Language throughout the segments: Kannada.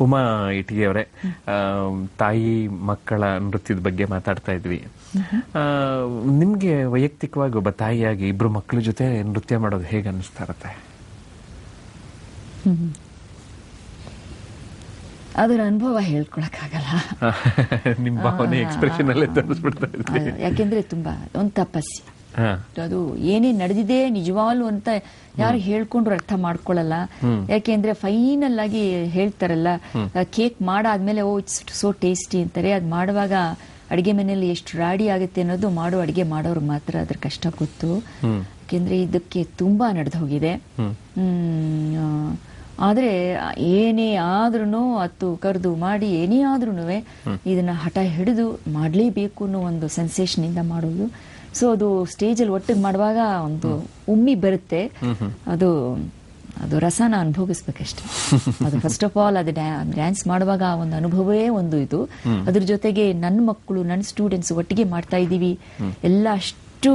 ಉಮಾ ಇಟಿಗೆ ಅವರೇ, ತಾಯಿ ಮಕ್ಕಳ ನೃತ್ಯದ ಬಗ್ಗೆ ಮಾತಾಡ್ತಾ ಇದ್ವಿ. ನಿಮ್ಗೆ ವೈಯಕ್ತಿಕವಾಗಿ ಒಬ್ಬ ತಾಯಿಯಾಗಿ ಇಬ್ರು ಮಕ್ಕಳ ಜೊತೆ ನೃತ್ಯ ಮಾಡೋದು ಹೇಗೆ ಅನಿಸ್ತಾ ಇರುತ್ತೆ? ಅದರ ಅನುಭವ ಹೇಳ್ಕೊಳಕ್ಕಾಗಲ್ಲ. ನಿಮ್ ಭಾವನೆ ಎಕ್ಸ್ಪ್ರೆಷನ್ ಅಲ್ಲೇ ತೋರಿಸ್ಬಿಡ್ತಾ ಇದ್ರಿ. ಯಾಕೆಂದ್ರೆ ತುಂಬಾ ಒಂದು ತಪಸ್ಸೆ ಅದು. ಏನೇ ನಡೆದಿದೆ ನಿಜವಾಗ್ಲು ಅಂತ ಯಾರು ಹೇಳ್ಕೊಂಡ್ರು ಅರ್ಥ ಮಾಡ್ಕೊಳ್ಳಲ್ಲ. ಯಾಕೆಂದ್ರೆ ಫೈನಲ್ ಆಗಿ ಹೇಳ್ತಾರಲ್ಲ, ಕೇಕ್ ಮಾಡಾದ್ಮೇಲೆ ಓ ಇಟ್ಸ್ ಸೋ ಟೇಸ್ಟಿ ಅಂತಾರೆ. ಅದ್ ಮಾಡುವಾಗ ಅಡಿಗೆ ಮನೆಯಲ್ಲಿ ಎಷ್ಟು ರಾಡಿ ಆಗುತ್ತೆ ಅನ್ನೋದು ಅಡಿಗೆ ಮಾಡೋರು ಮಾತ್ರ ಅದ್ರ ಕಷ್ಟ ಗೊತ್ತು. ಯಾಕೆಂದ್ರೆ ಇದಕ್ಕೆ ತುಂಬಾ ನಡೆದು ಹೋಗಿದೆ. ಆದ್ರೆ ಏನೇ ಆದ್ರೂ ಅತ್ತು ಕರೆದು ಮಾಡಿ ಏನೇ ಆದ್ರೂ ಇದನ್ನ ಹಠ ಹಿಡಿದು ಮಾಡ್ಲೇಬೇಕು ಅನ್ನೋ ಒಂದು ಸೆನ್ಸೇಷನ್ ಇಂದ ಮಾಡೋದು. ಸೊ ಅದು ಸ್ಟೇಜಲ್ಲಿ ಒಟ್ಟಿಗೆ ಮಾಡುವಾಗ ಒಂದು ಉಮ್ಮಿ ಬರುತ್ತೆ. ಅದು ರಸನ ಅನುಭವಿಸ್ಬೇಕಷ್ಟೆ. ಅದು ಫಸ್ಟ್ ಆಫ್ ಆಲ್ ಅದು ಡ್ಯಾನ್ಸ್ ಮಾಡುವಾಗ ಒಂದು ಅನುಭವವೇ ಒಂದು ಇದು. ಅದ್ರ ಜೊತೆಗೆ ನನ್ನ ಮಕ್ಕಳು ನನ್ನ ಸ್ಟೂಡೆಂಟ್ಸ್ ಒಟ್ಟಿಗೆ ಮಾಡ್ತಾ ಇದ್ದೀವಿ. ಎಲ್ಲ ಅಷ್ಟು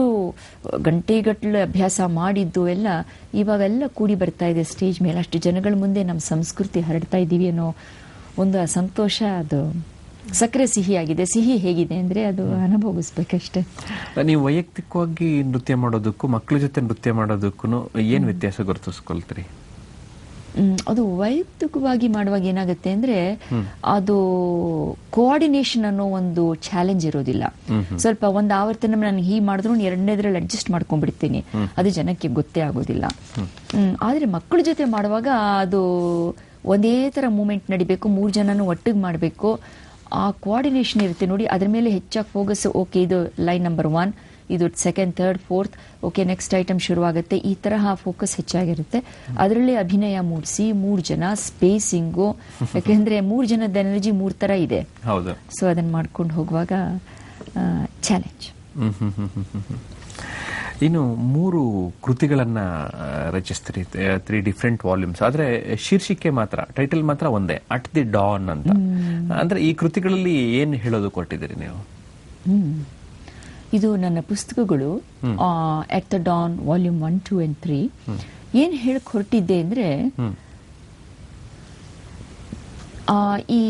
ಗಂಟೆಗಟ್ಟಲೆ ಅಭ್ಯಾಸ ಮಾಡಿದ್ದು ಎಲ್ಲ ಇವಾಗೆಲ್ಲ ಕೂಡಿ ಬರ್ತಾ ಇದೆ ಸ್ಟೇಜ್ ಮೇಲೆ. ಅಷ್ಟು ಜನಗಳ ಮುಂದೆ ನಮ್ಮ ಸಂಸ್ಕೃತಿ ಹರಡ್ತಾ ಇದ್ದೀವಿ ಅನ್ನೋ ಒಂದು ಸಂತೋಷ. ಅದು ಸಕ್ಕರೆ ಸಿಹಿ ಆಗಿದೆ. ಸಿಹಿ ಹೇಗಿದೆ ಅಂದ್ರೆ ಅದು ಅನುಭವಿಸ್ಬೇಕಷ್ಟೇ. ನೀವು ವೈಯಕ್ತಿಕವಾಗಿ ನೃತ್ಯ ಮಾಡೋದಕ್ಕೂ ಮಕ್ಕಳ ಜೊತೆ ನೃತ್ಯ ಮಾಡೋದಕ್ಕೂ ಏನ್ ವ್ಯತ್ಯಾಸ ಗುರುತಿಸ್ಕೊಳ್ತೀರಿ? ಅದು ವೈಯಕ್ತಿಕವಾಗಿ ಮಾಡುವಾಗ ಏನಾಗುತ್ತೆ ಅಂದ್ರೆ ಅದು ಕೋಆರ್ಡಿನೇಷನ್ ಅನ್ನೋ ಒಂದು ಚಾಲೆಂಜ್ ಇರೋದಿಲ್ಲ. ಸ್ವಲ್ಪ ಒಂದು ಆವರ್ತನ ನಾನು ಹೀಗೆ ಮಾಡಿದ್ರು ಎರಡನೇದ್ರಲ್ಲಿ ಅಡ್ಜಸ್ಟ್ ಮಾಡ್ಕೊಂಡ್ಬಿಡ್ತೀನಿ. ಅದು ಜನಕ್ಕೆ ಗೊತ್ತೇ ಆಗೋದಿಲ್ಲ. ಆದ್ರೆ ಮಕ್ಕಳ ಜೊತೆ ಮಾಡುವಾಗ ಅದು ಒಂದೇ ತರ ಮೂವ್ಮೆಂಟ್ ನಡಿಬೇಕು, 3 ಜನನು ಒಟ್ಟಿಗೆ ಮಾಡಬೇಕು. ಆ ಕೋಆರ್ಡಿನೇಷನ್ ಇರುತ್ತೆ ನೋಡಿ, ಅದ್ರ ಮೇಲೆ ಹೆಚ್ಚಾಗಿ ಫೋಕಸ್. ಓಕೆ, ಇದು ಲೈನ್ ನಂಬರ್ 1, ಇದು second, third, fourth, okay next item ಶುರುವಾಗುತ್ತೆ. ಈ ತರಹ ಫೋಕಸ್ ಹೆಚ್ಚಾಗಿರುತ್ತೆ. ಅದರಲ್ಲೇ ಅಭಿನಯ ಮೂಡಿಸಿ 3 ಜನ ಸ್ಪೇಸಿಂಗು. ಯಾಕೆಂದ್ರೆ 3 ಜನದ ಎನರ್ಜಿ 3 ತರ ಇದೆ. ಸೊ ಅದನ್ನ ಮಾಡ್ಕೊಂಡು ಹೋಗುವಾಗ ಚಾಲೆಂಜ್. ಇನ್ನು 3 ಕೃತಿಗಳನ್ನ ರಚಿಸ್ತೀರಿ, 3 ಡಿಫ್ರೆಂಟ್ ವಾಲ್ಯೂಮ್ಸ್. ಆದ್ರೆ ಶೀರ್ಷಿಕೆ ಮಾತ್ರ, ಟೈಟಲ್ ಮಾತ್ರ ಒಂದೇ, ಅಟ್ ದಿ ಡಾನ್ ಅಂತ. ಅಂದ್ರೆ ಈ ಕೃತಿಗಳಲ್ಲಿ ಏನ್ ಹೇಳೋದು ಕೊಟ್ಟಿದ್ದೀರಿ ನೀವು? ಇದು ನನ್ನ ಪುಸ್ತಕಗಳು. At the Don volume 1, 2 and 3 ಏನ್ ಹೇಳಕ್ ಹೊರಟಿದ್ದೆ ಅಂದ್ರೆ, ಈ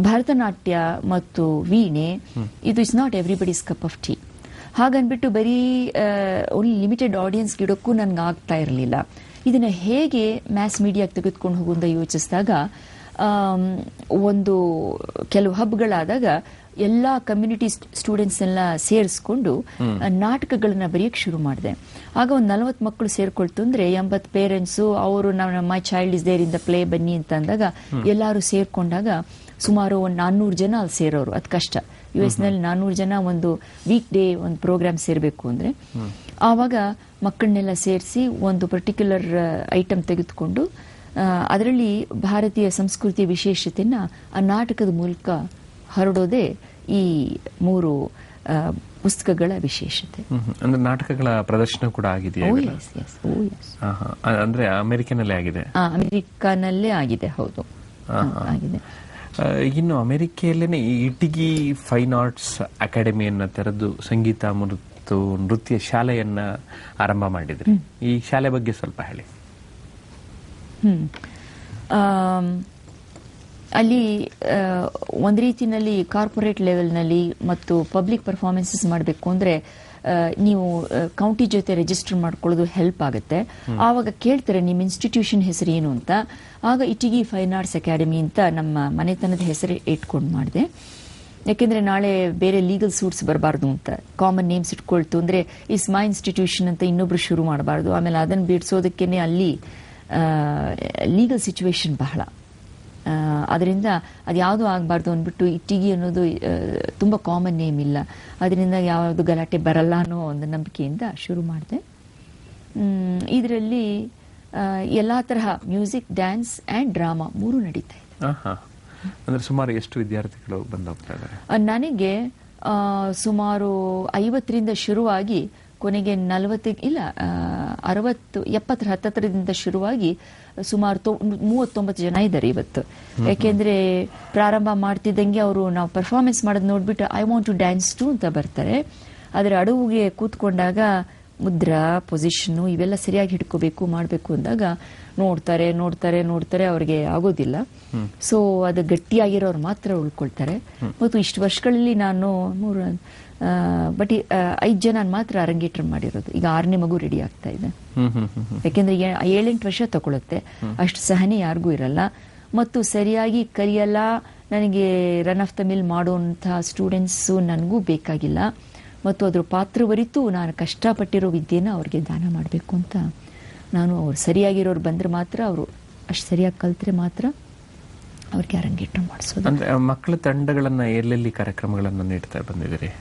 ಭರತನಾಟ್ಯ ಮತ್ತು ವೀಣೆ ಇದು is not everybody's cup of tea. ಹಾಗನ್ಬಿಟ್ಟು ಬರೀ ಓನ್ಲಿ ಲಿಮಿಟೆಡ್ ಆಡಿಯನ್ಸ್ ಗಿಡಕ್ಕೂ ನನ್ಗೆ ಆಗ್ತಾ ಇರಲಿಲ್ಲ. ಇದನ್ನ ಹೇಗೆ ಮ್ಯಾಸ್ ಮೀಡಿಯಾಗೆ ತೆಗೆದುಕೊಂಡು ಹೋಗುವಂತ ಯೋಚಿಸಿದಾಗ, ಒಂದು ಕೆಲವು ಹಬ್ಗಳಾದಾಗ ಎಲ್ಲಾ ಕಮ್ಯುನಿಟಿ ಸ್ಟೂಡೆಂಟ್ಸ್ ಎಲ್ಲ ಸೇರಿಸ್ಕೊಂಡು ನಾಟಕಗಳನ್ನ ಬರೆಯಕ್ಕೆ ಶುರು ಮಾಡಿದೆ. ಆಗ ಒಂದು 40 ಮಕ್ಕಳು ಸೇರ್ಕೊಳ್ತು ಅಂದ್ರೆ 80 ಪೇರೆಂಟ್ಸು ಅವರು my child is there in the play ಬನ್ನಿ ಅಂತ ಅಂದಾಗ ಎಲ್ಲರೂ ಸೇರ್ಕೊಂಡಾಗ ಸುಮಾರು ಒಂದು 400 ಜನ ಅಲ್ಲಿ ಸೇರೋರು. ಅದು ಕಷ್ಟ. US ನಲ್ಲಿ 400 ಜನ ಒಂದು ವೀಕ್ ಡೇ ಒಂದು ಪ್ರೋಗ್ರಾಮ್ ಸೇರ್ಬೇಕು ಅಂದ್ರೆ. ಆವಾಗ ಮಕ್ಕಳನ್ನೆಲ್ಲ ಸೇರಿಸಿ ಒಂದು ಪರ್ಟಿಕ್ಯುಲರ್ ಐಟಮ್ ತೆಗೆದುಕೊಂಡು ಅದರಲ್ಲಿ ಭಾರತೀಯ ಸಂಸ್ಕೃತಿಯ ವಿಶೇಷತೆಯನ್ನ ಆ ನಾಟಕದ ಮೂಲಕ ಹರಡೋದೇ ಈ 3 ಪುಸ್ತಕಗಳ ವಿಶೇಷತೆ. ಅಂದ್ರೆ ನಾಟಕಗಳ ಪ್ರದರ್ಶನ ಕೂಡ ಆಗಿದೆಯಾ? ಅಂದ್ರೆ ಅಮೆರಿಕನಲ್ಲೇ ಆಗಿದೆ? ಅಮೆರಿಕನಲ್ಲೇ ಆಗಿದೆ, ಹೌದು ಆಗಿದೆ. ಇನ್ನು ಅಮೆರಿಕೆಯಲ್ಲೇನೆ ಇಟಿಗಿ ಫೈನ್ ಆರ್ಟ್ಸ್ ಅಕಾಡೆಮಿ ಅನ್ನ ತೆರೆದು ಸಂಗೀತ ಮತ್ತು ನೃತ್ಯ ಶಾಲೆಯನ್ನ ಆರಂಭ ಮಾಡಿದ್ರಿ. ಈ ಶಾಲೆ ಬಗ್ಗೆ ಸ್ವಲ್ಪ ಹೇಳಿ. ಅಲ್ಲಿ ಒಂದು ರೀತಿಯಲ್ಲಿ ಕಾರ್ಪೊರೇಟ್ ಲೆವೆಲ್ನಲ್ಲಿ ಮತ್ತು ಪಬ್ಲಿಕ್ ಪರ್ಫಾರ್ಮೆನ್ಸಸ್ ಮಾಡಬೇಕು ಅಂದ್ರೆ ನೀವು ಕೌಂಟಿ ಜೊತೆ ರಿಜಿಸ್ಟರ್ ಮಾಡ್ಕೊಳ್ಳೋದು ಹೆಲ್ಪ್ ಆಗುತ್ತೆ. ಆವಾಗ ಕೇಳ್ತಾರೆ ನಿಮ್ಮ ಇನ್ಸ್ಟಿಟ್ಯೂಷನ್ ಹೆಸರು ಏನು ಅಂತ. ಆಗ ಇಟಿಗಿ ಫೈನ್ ಆರ್ಟ್ಸ್ ಅಕಾಡೆಮಿ ಅಂತ ನಮ್ಮ ಮನೆತನದ ಹೆಸರು ಇಟ್ಕೊಂಡು ಮಾಡಿದೆ. ಯಾಕೆಂದ್ರೆ ನಾಳೆ ಬೇರೆ ಲೀಗಲ್ ಸೂಟ್ಸ್ ಬರಬಾರ್ದು ಅಂತ ಕಾಮನ್ ನೇಮ್ಸ್ ಇಟ್ಕೊಳ್ತು ಅಂದ್ರೆ ಇಸ್ ಮೈ ಇನ್ಸ್ಟಿಟ್ಯೂಷನ್ ಅಂತ ಇನ್ನೊಬ್ರು ಶುರು ಮಾಡಬಾರ್ದು. ಆಮೇಲೆ ಅದನ್ನು ಬಿಡಿಸೋದಕ್ಕೇನೆ ಅಲ್ಲಿ ಲೀಗಲ್ ಸಿಚುವೇಶನ್ ಬಹಳ. ಅದರಿಂದ ಅದು ಯಾವುದು ಆಗಬಾರ್ದು ಅಂದ್ಬಿಟ್ಟು ಇಟಿಗಿ ಅನ್ನೋದು ತುಂಬ ಕಾಮನ್ ನೇಮ್ ಇಲ್ಲ, ಅದರಿಂದ ಯಾವುದು ಗಲಾಟೆ ಬರಲ್ಲ ಅನ್ನೋ ಒಂದು ನಂಬಿಕೆಯಿಂದ ಶುರು ಮಾಡಿದೆ. ಇದರಲ್ಲಿ ಎಲ್ಲ ತರಹ ಮ್ಯೂಸಿಕ್, ಡ್ಯಾನ್ಸ್ ಆ್ಯಂಡ್ ಡ್ರಾಮಾ 3 ನಡೀತಾ ಇದೆ. ಅಂದ್ರೆ ಸುಮಾರು ಎಷ್ಟು ವಿದ್ಯಾರ್ಥಿಗಳು ಬಂದು ಹೋಗ್ತಾ ಇದ್ದಾರೆ? ನನಗೆ ಸುಮಾರು 50ರಿಂದ ಶುರುವಾಗಿ ಕೊನೆಗೆ 40 ಇಲ್ಲ 60 70 ಹತ್ತತ್ರದಿಂದ ಶುರುವಾಗಿ ಸುಮಾರು 39 ಜನ ಇದ್ದಾರೆ ಇವತ್ತು. ಯಾಕೆಂದ್ರೆ ಪ್ರಾರಂಭ ಮಾಡ್ತಿದ್ದಂಗೆ ಅವರು ನಾವು ಪರ್ಫಾರ್ಮೆನ್ಸ್ ಮಾಡೋದು ನೋಡ್ಬಿಟ್ಟು I want to dance too ಅಂತ ಬರ್ತಾರೆ. ಆದರೆ ಅಡುಗೆ ಕೂತ್ಕೊಂಡಾಗ ಮುದ್ರಾ, ಪೊಸಿಷನ್ ಇವೆಲ್ಲ ಸರಿಯಾಗಿ ಹಿಡ್ಕೋಬೇಕು ಮಾಡಬೇಕು ಅಂದಾಗ ನೋಡ್ತಾರೆ ನೋಡ್ತಾರೆ ನೋಡ್ತಾರೆ, ಅವ್ರಿಗೆ ಆಗೋದಿಲ್ಲ. ಸೊ ಅದು ಗಟ್ಟಿಯಾಗಿರೋರು ಮಾತ್ರ ಉಳ್ಕೊಳ್ತಾರೆ. ಮತ್ತು ಇಷ್ಟು ವರ್ಷಗಳಲ್ಲಿ ನಾನು 5 ಜನ ಮಾತ್ರ ಅರಂಗೇಟ್ರ ಮಾಡಿರೋದು. ಈಗ 6ನೇ ಮಗು ರೆಡಿ ಆಗ್ತಾ ಇದೆ. ಯಾಕೆಂದ್ರೆ 7-8 ವರ್ಷ ತಗೊಳುತ್ತೆ, ಅಷ್ಟು ಸಹನೆ ಯಾರಿಗೂ ಇರಲ್ಲ. ಮತ್ತು ಸರಿಯಾಗಿ ಕಲಿಯಲ್ಲ, ನನಗೆ ರನ್ ಆಫ್ ದ ಮಿಲ್ ಮಾಡುವಂತಹ ಸ್ಟೂಡೆಂಟ್ಸು ನನಗೂ ಬೇಕಾಗಿಲ್ಲ. ಮತ್ತು ಅದ್ರ ಪಾತ್ರವರಿತು ನಾನು ಕಷ್ಟಪಟ್ಟಿರೋ ವಿದ್ಯೆನ ಅವ್ರಿಗೆ ದಾನ ಮಾಡಬೇಕು ಅಂತ ನಾನು, ಅವ್ರು ಸರಿಯಾಗಿರೋರು ಬಂದ್ರೆ ಮಾತ್ರ, ಅವರು ಅಷ್ಟು ಸರಿಯಾಗಿ ಕಲ್ತ್ರೆ ಮಾತ್ರ ಅವ್ರಿಗೆ ಅರಂಗೇಟ್ರ ಮಾಡಿಸೋದು. ಅಂದ್ರೆ ಮಕ್ಕಳ ತಂಡಗಳನ್ನ ಎಲ್ಲೆಲ್ಲಿ ಕಾರ್ಯಕ್ರಮಗಳನ್ನ ನೀಡ್ತಾ ಬಂದಿದ್ದೀರಿ?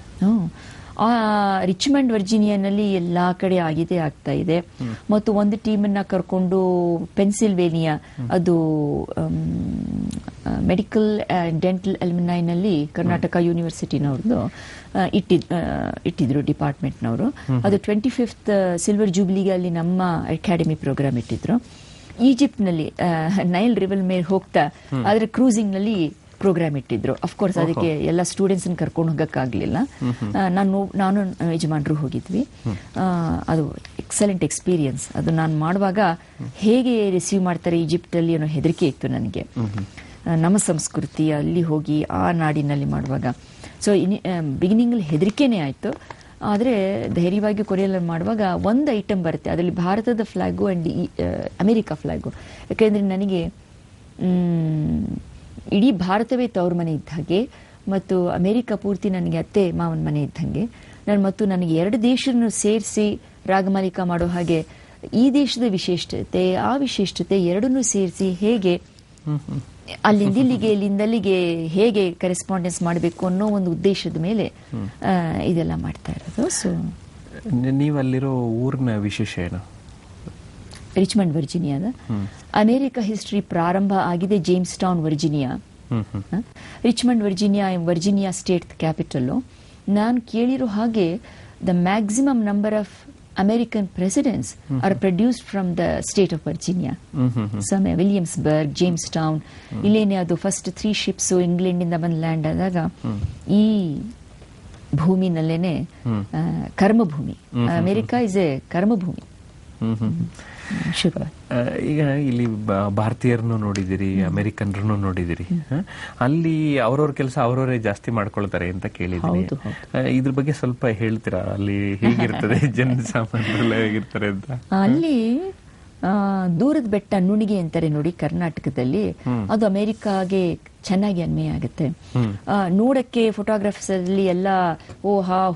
ರಿಚ್ಮಂಡ್ ವರ್ಜಿನಿಯಾನಲ್ಲಿ ಎಲ್ಲಾ ಕಡೆ ಆಗ್ತಾ ಇದೆ. ಮತ್ತು ಒಂದು ಟೀಮನ್ನ ಕರ್ಕೊಂಡು ಪೆನ್ಸಿಲ್ವೇನಿಯಾ, ಅದು ಮೆಡಿಕಲ್ ಡೆಂಟಲ್ ಅಲ್ಯುಮಿನೈನಲ್ಲಿ ಕರ್ನಾಟಕ ಯೂನಿವರ್ಸಿಟಿನವ್ರದ್ದು ಇಟ್ಟಿದ್ರು ಡಿಪಾರ್ಟ್ಮೆಂಟ್ನವರು. ಅದು 25th ಸಿಲ್ವರ್ ಜೂಬ್ಲಿಗೆ ಅಲ್ಲಿ ನಮ್ಮ ಅಕಾಡೆಮಿ ಪ್ರೋಗ್ರಾಮ್ ಇಟ್ಟಿದ್ರು. ಈಜಿಪ್ಟ್ನಲ್ಲಿ ನೈಲ್ ರಿವರ್ ಮೇಲೆ ಹೋಗ್ತಾ ಆದ್ರೆ ಕ್ರೂಸಿಂಗ್ ನಲ್ಲಿ ಪ್ರೋಗ್ರಾಮ್ ಇಟ್ಟಿದ್ರು. ಅಫ್ಕೋರ್ಸ್ ಅದಕ್ಕೆ ಎಲ್ಲ ಸ್ಟೂಡೆಂಟ್ಸ್ ಕರ್ಕೊಂಡು ಹೋಗಕ್ಕಾಗ್ಲಿಲ್ಲ. ನಾನು ಯಜಮಾನ್ರು ಹೋಗಿದ್ವಿ. ಅದು ಎಕ್ಸಲೆಂಟ್ ಎಕ್ಸ್ಪೀರಿಯನ್ಸ್. ಅದು ನಾನು ಮಾಡುವಾಗ ಹೇಗೆ ರಿಸೀವ್ ಮಾಡ್ತಾರೆ ಈಜಿಪ್ಟ್ ಅಲ್ಲಿ ಅನ್ನೋ ಹೆದರಿಕೆ ಇತ್ತು ನನಗೆ. ನಮ್ಮ ಸಂಸ್ಕೃತಿ ಅಲ್ಲಿ ಹೋಗಿ ಆ ನಾಡಿನಲ್ಲಿ ಮಾಡುವಾಗ ಸೊ ಬಿಗಿನಿಂಗ್ ಅಲ್ಲಿ ಹೆದರಿಕೆನೇ ಆಯ್ತು. ಆದರೆ ಧೈರ್ಯವಾಗಿ ಕೊರಿಯಲ್ ಮಾಡುವಾಗ ಒಂದು ಐಟಮ್ ಬರುತ್ತೆ, ಅದರಲ್ಲಿ ಭಾರತದ ಫ್ಲಾಗು ಅಂಡ್ ಅಮೆರಿಕ ಫ್ಲಾಗು. ಯಾಕೆಂದ್ರೆ ನನಗೆ ಇಡೀ ಭಾರತವೇ ತವ್ರ ಮನೆ ಇದ್ದ ಹಾಗೆ, ಮತ್ತು ಅಮೆರಿಕ ಪೂರ್ತಿ ನನಗೆ ಅತ್ತೆ ಮಾವನ ಮನೆ ಇದ್ದಂಗೆ. ಮತ್ತು ನನಗೆ 2 ದೇಶವನ್ನು ಸೇರಿಸಿ ರಾಗಮಾಲಿಕ ಮಾಡೋ ಹಾಗೆ ಈ ದೇಶದ ವಿಶಿಷ್ಟತೆ ಆ ವಿಶಿಷ್ಟತೆ ಎರಡನ್ನೂ ಸೇರಿಸಿ ಹೇಗೆ ಅಲ್ಲಿಂದಿಲ್ಲಿಗೆ ಇಲ್ಲಿಂದಲ್ಲಿಗೆ ಹೇಗೆ ಕರೆಸ್ಪಾಂಡೆನ್ಸ್ ಮಾಡಬೇಕು ಅನ್ನೋ ಒಂದು ಉದ್ದೇಶದ ಮೇಲೆ ಇದೆಲ್ಲ ಮಾಡ್ತಾ ಇರೋದು. ಸೊ ನೀವು ಅಲ್ಲಿರೋ ಊರಿನ ವಿಶೇಷ ಏನು? ರಿಚ್ಮಂಡ್ ವರ್ಜಿನಿಯಾದ ಅಮೆರಿಕ ಹಿಸ್ಟರಿ ಪ್ರಾರಂಭ ಆಗಿದೆ James town Virginia. Richmond Virginia state capital. ನಾನು ಕೇಳಿರೋ ಹಾಗೆ the maximum number of American presidents are produced from the state of Virginia. Williamsburg, Jamestown, ಇಲ್ಲೇನೆ ಅದು ಫಸ್ಟ್ 3 ships ಇಂಗ್ಲೆಂಡಿಂದ ಬಂದು ಲ್ಯಾಂಡ್ ಆದಾಗ ಈ ಭೂಮಿನಲ್ಲೇನೆ ಕರ್ಮಭೂಮಿ. America is a karmabhoomi. ಈಗ ಇಲ್ಲಿ ಭಾರತೀಯರನ್ನು ನೋಡಿದಿರಿ, ಅಮೆರಿಕನ್ರನ್ನು ನೋಡಿದಿರಿ. ಅಲ್ಲಿ ಅವ್ರವ್ರ ಕೆಲಸ ಅವರವರೇ ಜಾಸ್ತಿ ಮಾಡ್ಕೊಳ್ತಾರೆ ಅಂತ ಕೇಳಿದ್ದೀನಿ. ಇದ್ರ ಬಗ್ಗೆ ಸ್ವಲ್ಪ ಹೇಳ್ತೀರಾ? ಅಲ್ಲಿ ಹೇಗಿರ್ತದೆ, ಜನಸಾಮಾನ್ಯರೆಲ್ಲ ಹೇಗಿರ್ತಾರೆ ಅಂತ? ಅಲ್ಲಿ ದೂರದ ಬೆಟ್ಟ ನುಣಿಗೆ ಅಂತಾರೆ ನೋಡಿ ಕರ್ನಾಟಕದಲ್ಲಿ, ಅದು ಅಮೆರಿಕಾಗೆ ಚೆನ್ನಾಗಿ ಅನ್ವಯ ಆಗುತ್ತೆ. ನೋಡಕ್ಕೆ ಫೋಟೋಗ್ರಾಫ್ಸ್ ಅಲ್ಲಿ ಎಲ್ಲ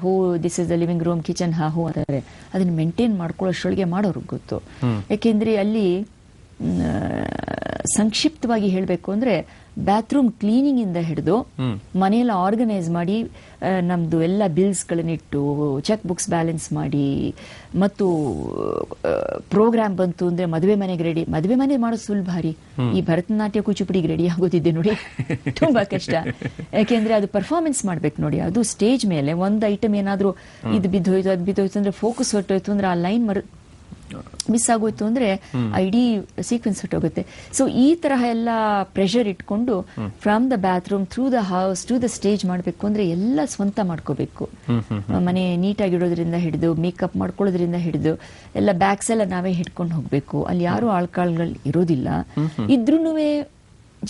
ಹೂ this is the living room, kitchen ಹೂ ಅಂತಾರೆ. ಅದನ್ನ ಮೇಂಟೈನ್ ಮಾಡ್ಕೊಳ್ಳೋಷ್ರೊಳಗೆ ಮಾಡೋರ್ಗೆ ಗೊತ್ತು. ಯಾಕೆಂದ್ರೆ ಅಲ್ಲಿ ಸಂಕ್ಷಿಪ್ತವಾಗಿ ಹೇಳಬೇಕು ಅಂದ್ರೆ ಬಾತ್ರೂಮ್ ಕ್ಲೀನಿಂಗ್ ಇಂದ ಹಿಡಿದು ಮನೆಯೆಲ್ಲ ಆರ್ಗನೈಸ್ ಮಾಡಿ, ನಮ್ದು ಎಲ್ಲ ಬಿಲ್ಸ್ ಗಳನ್ನಿಟ್ಟು ಚೆಕ್ ಬುಕ್ಸ್ ಬ್ಯಾಲೆನ್ಸ್ ಮಾಡಿ, ಮತ್ತು ಪ್ರೋಗ್ರಾಮ್ ಬಂತು ಅಂದ್ರೆ ಮದುವೆ ಮನೆಗೆ ರೆಡಿ. ಮದುವೆ ಮನೆ ಮಾಡೋದು ಸುಲಭ ರೀ, ಈ ಭರತನಾಟ್ಯ ಕೂಚಿಪುಡಿಗೆ ರೆಡಿ ಆಗೋದಿದೆ ನೋಡಿ ತುಂಬಾ ಕಷ್ಟ. ಯಾಕೆಂದ್ರೆ ಅದು ಪರ್ಫಾರ್ಮೆನ್ಸ್ ಮಾಡ್ಬೇಕು ನೋಡಿ. ಅದು ಸ್ಟೇಜ್ ಮೇಲೆ ಒಂದು ಐಟಮ್ ಏನಾದ್ರೂ ಇದು ಬಿದ್ದೋಯ್ತು ಅದು ಬಿದ್ದೋಯ್ತು ಅಂದ್ರೆ, ಫೋಕಸ್ ಹೊಟ್ಟೋಯ್ತು ಅಂದ್ರೆ, ಆ ಲೈನ್ ಮಿಸ್ ಆಗೋಯ್ತು ಅಂದ್ರೆ ಇಡೀ ಸೀಕ್ವೆನ್ಸ್ ಹೊಟ್ಟೋಗುತ್ತೆ. ಸೊ ಈ ತರಹ ಎಲ್ಲ ಪ್ರೆಷರ್ ಇಟ್ಕೊಂಡು from the bathroom through the house to the stage ಮಾಡಬೇಕು ಅಂದ್ರೆ ಎಲ್ಲ ಸ್ವಂತ ಮಾಡ್ಕೋಬೇಕು. ಮನೆ ನೀಟಾಗಿಡೋದ್ರಿಂದ ಹಿಡಿದು, ಮೇಕಪ್ ಮಾಡ್ಕೊಳ್ಳೋದ್ರಿಂದ ಹಿಡಿದು ಎಲ್ಲ ಬ್ಯಾಗ್ಸ್ ಎಲ್ಲ ನಾವೇ ಹಿಡ್ಕೊಂಡು ಹೋಗ್ಬೇಕು. ಅಲ್ಲಿ ಯಾರು ಆಳ್ಕಾಳ್ಗಳು ಇರೋದಿಲ್ಲ. ಇದ್ರೂನು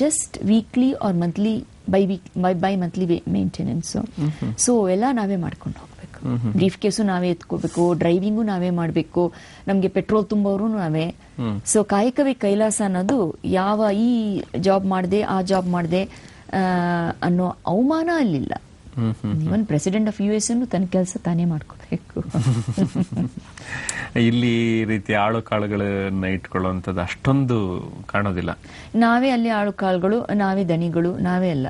just weekly or monthly bimonthly maintenance. So ಎಲ್ಲ ನಾವೇ ಮಾಡ್ಕೊಂಡು ಹೋಗ್ಬೇಕು. ಬ್ರೀಫ್ ಕೇಸು ನಾವೇ ಎತ್ಕೋಬೇಕು, ಡ್ರೈವಿಂಗು ನಾವೇ ಮಾಡಬೇಕು, ನಮ್ಗೆ ಪೆಟ್ರೋಲ್ ತುಂಬೋರು ನಾವೇ. ಸೊ ಕಾಯಕವೇ ಕೈಲಾಸ ಅನ್ನೋದು, ಯಾವ ಈ ಜಾಬ್ ಮಾಡಿದೆ ಆ ಜಾಬ್ ಮಾಡಿದೆ ಅನ್ನೋ ಅವಮಾನ ಅಲ್ಲಿಲ್ಲ. ಇವನ್ ಪ್ರೆಸಿಡೆಂಟ್ ಆಫ್ US ತನ್ನ ಕೆಲಸ ತಾನೇ ಮಾಡ್ಕೋಬೇಕು. ಇಲ್ಲಿ ರೀತಿ ಆಳು ಕಾಳುಗಳನ್ನ ಇಟ್ಕೊಳ್ಳುವಂಥದ್ದು ಅಷ್ಟೊಂದು ಕಾಣೋದಿಲ್ಲ. ನಾವೇ ಅಲ್ಲಿ ಆಳು ಕಾಳುಗಳು, ನಾವೇ ದನಿಗಳು, ನಾವೇ ಅಲ್ಲ.